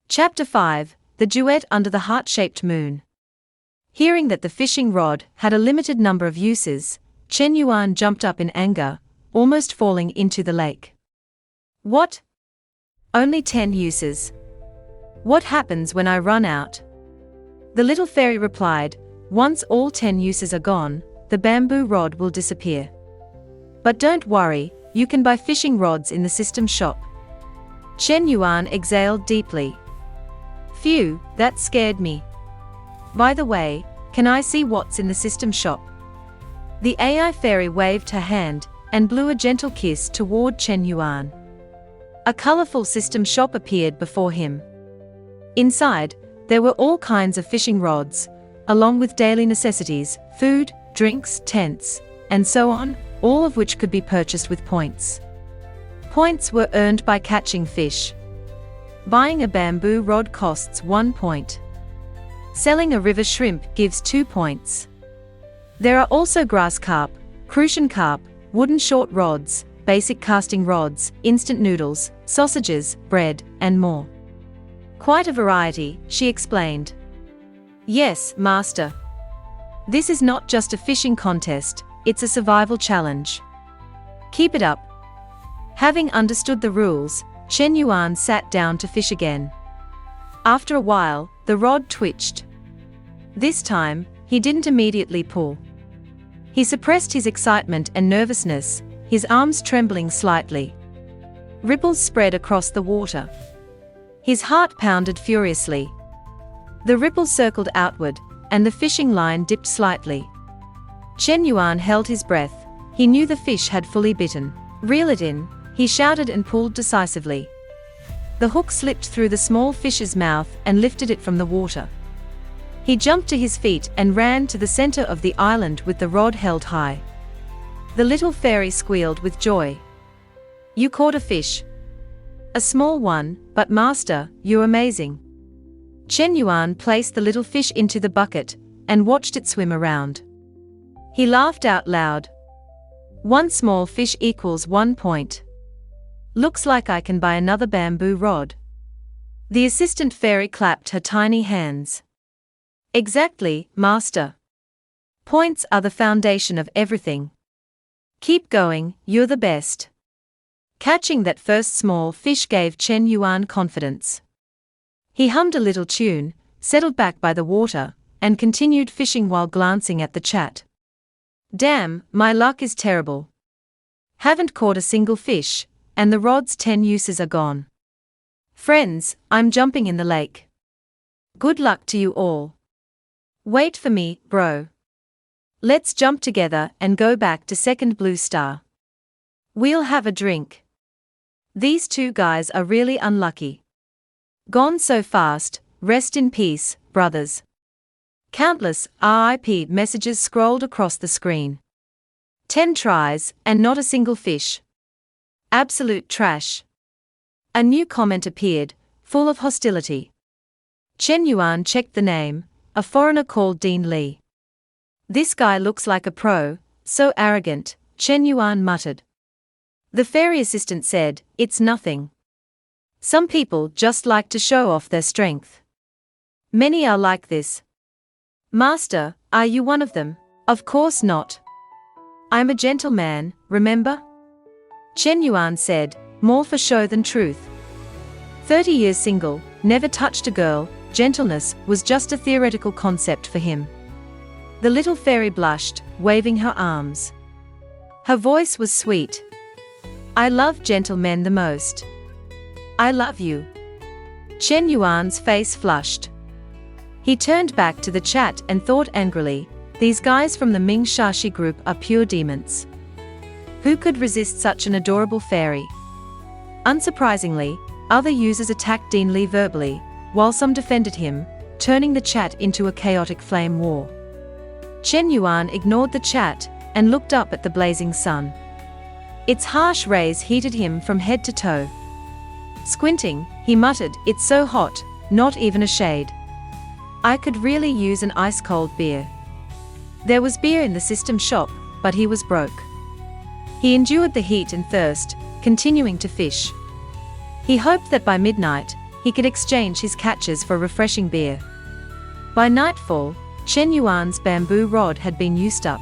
Chapter 5: The Duet Under the Heart-Shaped Moon. Hearing that the fishing rod had a limited number of uses, Chen Yuan jumped up in anger, almost falling into the lake. What? Only 10 uses? What happens when I run out? The little fairy replied, once all 10 uses are gone, the bamboo rod will disappear. But don't worry, you can buy fishing rods in the system shop. Chen Yuan exhaled deeply. Phew, that scared me. By the way, can I see what's in the system shop? The AI fairy waved her hand and blew a gentle kiss toward Chen Yuan. A colorful system shop appeared before him. Inside, there were all kinds of fishing rods, along with daily necessities, food, drinks, tents, and so on, all of which could be purchased with points. Points were earned by catching fish. Buying a bamboo rod costs 1 point. Selling a river shrimp gives 2 points. There are also grass carp, crucian carp, wooden short rods, basic casting rods, instant noodles, sausages, bread, and more. Quite a variety, she explained. Yes, master. This is not just a fishing contest, it's a survival challenge. Keep it up. Having understood the rules, Chen Yuan sat down to fish again. After a while, the rod twitched. This time, he didn't immediately pull. He suppressed his excitement and nervousness, his arms trembling slightly. Ripples spread across the water. His heart pounded furiously. The ripples circled outward, and the fishing line dipped slightly. Chen Yuan held his breath. He knew the fish had fully bitten. Reel it in, he shouted and pulled decisively. The hook slipped through the small fish's mouth and lifted it from the water. He jumped to his feet and ran to the center of the island with the rod held high. The little fairy squealed with joy. You caught a fish. A small one, but master, you're amazing. Chen Yuan placed the little fish into the bucket and watched it swim around. He laughed out loud. 1 small fish equals 1 point. Looks like I can buy another bamboo rod. The assistant fairy clapped her tiny hands. Exactly, master. Points are the foundation of everything. Keep going, you're the best. Catching that first small fish gave Chen Yuan confidence. He hummed a little tune, settled back by the water, and continued fishing while glancing at the chat. Damn, my luck is terrible. Haven't caught a single fish, and the rod's 10 uses are gone. Friends, I'm jumping in the lake. Good luck to you all. Wait for me, bro. Let's jump together and go back to second blue star. We'll have a drink. These 2 guys are really unlucky. Gone so fast, rest in peace, brothers. Countless RIP messages scrolled across the screen. 10 tries, and not a single fish. Absolute trash. A new comment appeared, full of hostility. Chen Yuan checked the name, a foreigner called Dean Li. This guy looks like a pro, so arrogant, Chen Yuan muttered. The fairy assistant said, it's nothing. Some people just like to show off their strength. Many are like this. Master, are you one of them? Of course not. I'm a gentleman, remember? Chen Yuan said, more for show than truth. 30 years single, never touched a girl, gentleness was just a theoretical concept for him. The little fairy blushed, waving her arms. Her voice was sweet. I love gentlemen the most. I love you. Chen Yuan's face flushed. He turned back to the chat and thought angrily, these guys from the Ming Shashi group are pure demons. Who could resist such an adorable fairy? Unsurprisingly, other users attacked Dean Li verbally, while some defended him, turning the chat into a chaotic flame war. Chen Yuan ignored the chat and looked up at the blazing sun. Its harsh rays heated him from head to toe. Squinting, he muttered, it's so hot, not even a shade. I could really use an ice-cold beer. There was beer in the system shop, but he was broke. He endured the heat and thirst, continuing to fish. He hoped that by midnight, he could exchange his catches for refreshing beer. By nightfall, Chen Yuan's bamboo rod had been used up.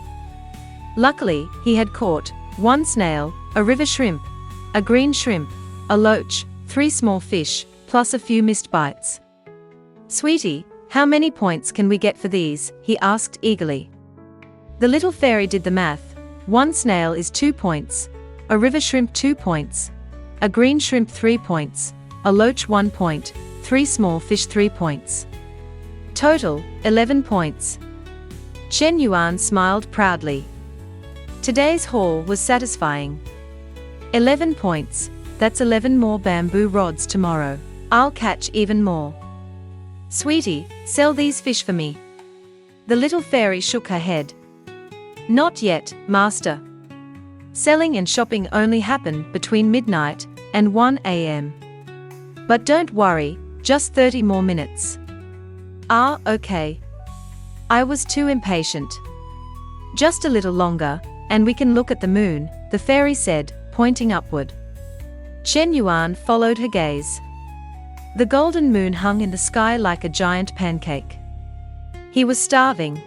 Luckily, he had caught 1 snail, a river shrimp, a green shrimp, a loach, 3 small fish, plus a few missed bites. "Sweetie, how many points can we get for these?" he asked eagerly. The little fairy did the math. 1 snail is 2 points, a river shrimp 2 points, a green shrimp 3 points, a loach 1 point, 3 small fish 3 points. Total, 11 points. Chen Yuan smiled proudly. Today's haul was satisfying. 11 points, that's 11 more bamboo rods tomorrow. I'll catch even more. "Sweetie, sell these fish for me." The little fairy shook her head. "Not yet, master. Selling and shopping only happen between midnight and 1 a.m. But don't worry, just 30 more minutes." "Ah, okay." I was too impatient. "Just a little longer, and we can look at the moon," the fairy said, pointing upward. Chen Yuan followed her gaze. The golden moon hung in the sky like a giant pancake. He was starving.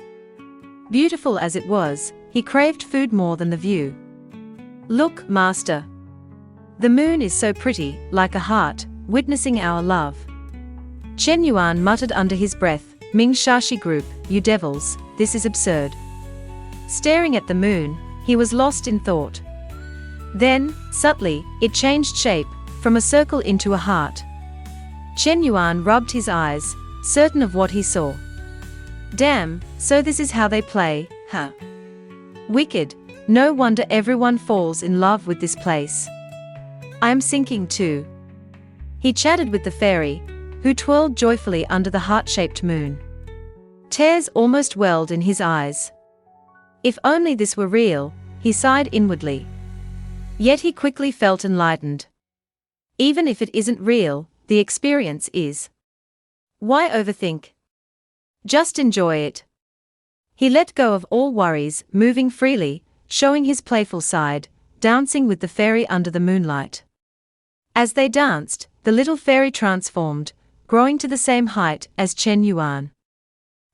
Beautiful as it was, he craved food more than the view. "Look, master. The moon is so pretty, like a heart, witnessing our love." Chen Yuan muttered under his breath, "Ming Shashi group, you devils, this is absurd." Staring at the moon, he was lost in thought. Then, subtly, it changed shape, from a circle into a heart. Chen Yuan rubbed his eyes, certain of what he saw. Damn, so this is how they play, huh? Wicked, no wonder everyone falls in love with this place. I'm sinking too. He chatted with the fairy, who twirled joyfully under the heart-shaped moon. Tears almost welled in his eyes. If only this were real, he sighed inwardly. Yet he quickly felt enlightened. Even if it isn't real, the experience is. Why overthink? Just enjoy it. He let go of all worries, moving freely, showing his playful side, dancing with the fairy under the moonlight. As they danced, the little fairy transformed, growing to the same height as Chen Yuan.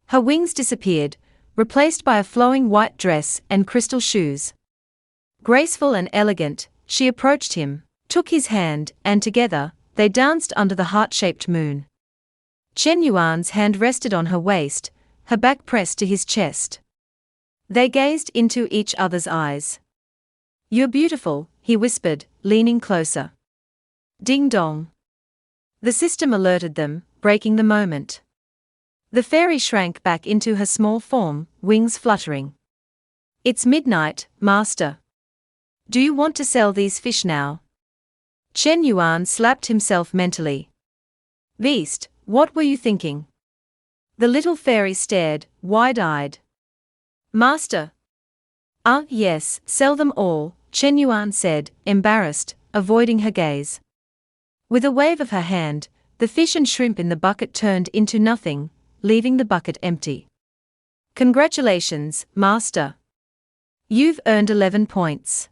Her wings disappeared, replaced by a flowing white dress and crystal shoes. Graceful and elegant, she approached him, took his hand, and together, they danced under the heart-shaped moon. Chen Yuan's hand rested on her waist, her back pressed to his chest. They gazed into each other's eyes. "You're beautiful," he whispered, leaning closer. Ding dong. The system alerted them, breaking the moment. The fairy shrank back into her small form, wings fluttering. "It's midnight, master. Do you want to sell these fish now?" Chen Yuan slapped himself mentally. "Beast, what were you thinking?" The little fairy stared, wide-eyed. "Master." "Ah, yes, sell them all," Chen Yuan said, embarrassed, avoiding her gaze. With a wave of her hand, the fish and shrimp in the bucket turned into nothing, leaving the bucket empty. "Congratulations, master. You've earned 11 points.